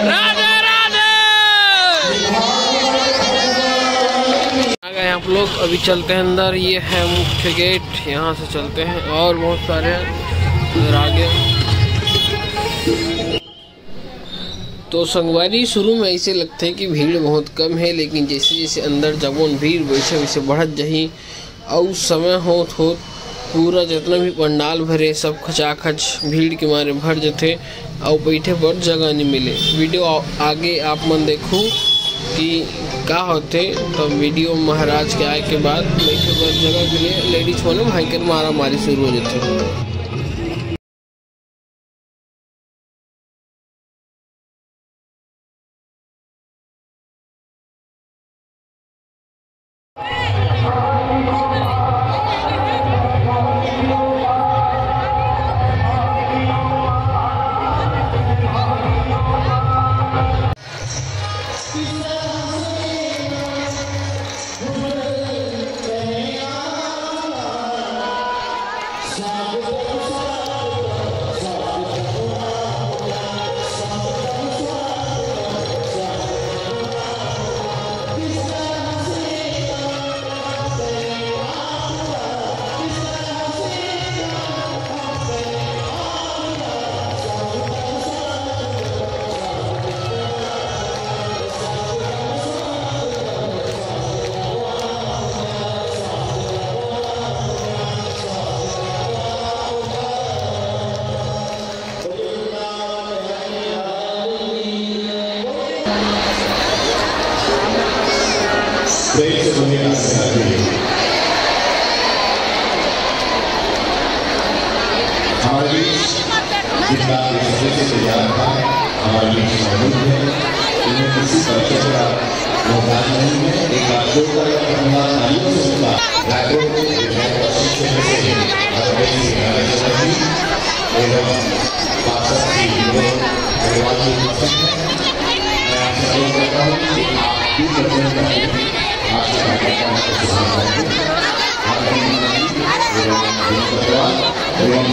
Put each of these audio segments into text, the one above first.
राधे राधे। आ गए आप लोग, अभी चलते हैं अंदर। ये है मुख्य गेट, यहाँ से चलते हैं और बहुत सारे अंदर आगे। तो संगवारी शुरू में ऐसे लगते हैं कि भीड़ बहुत कम है, लेकिन जैसे जैसे अंदर जबोन भीड़ वैसे वैसे बढ़त जही। और समय होत पूरा जितना भी पंडाल भरे सब खचाखच भीड़ के मारे भर जाते और बैठे पर जगह नहीं मिले। वीडियो आगे आप मन देखो कि का होते। तो वीडियो महाराज के आए के बाद बैठे पर जगह के लिए लेडीज को भाई कर मारा मारी शुरू हो जाते। हमारे जितना तैयार था, हमारे मौजूद है, इन्हें किसी परिचय का योगदान नहीं है। एक बार जो नारियों से सुना रायपुर क्षेत्र से एवं पार्षद की परिवार की मैं आपसे अनुरोध करता हूँ कि आप भी बच्चों का आपसे एवं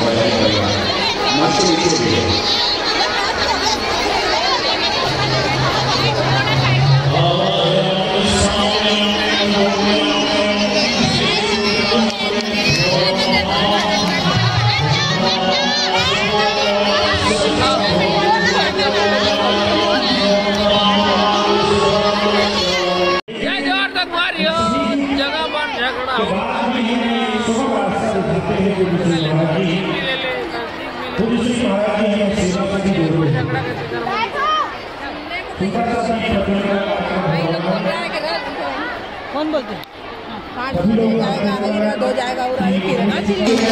बधाई परिवार मंच नीचे भी जगह पर झगड़ा कौन बोलते हैं? हो जाएगा और आगे फिर ना चाहिए।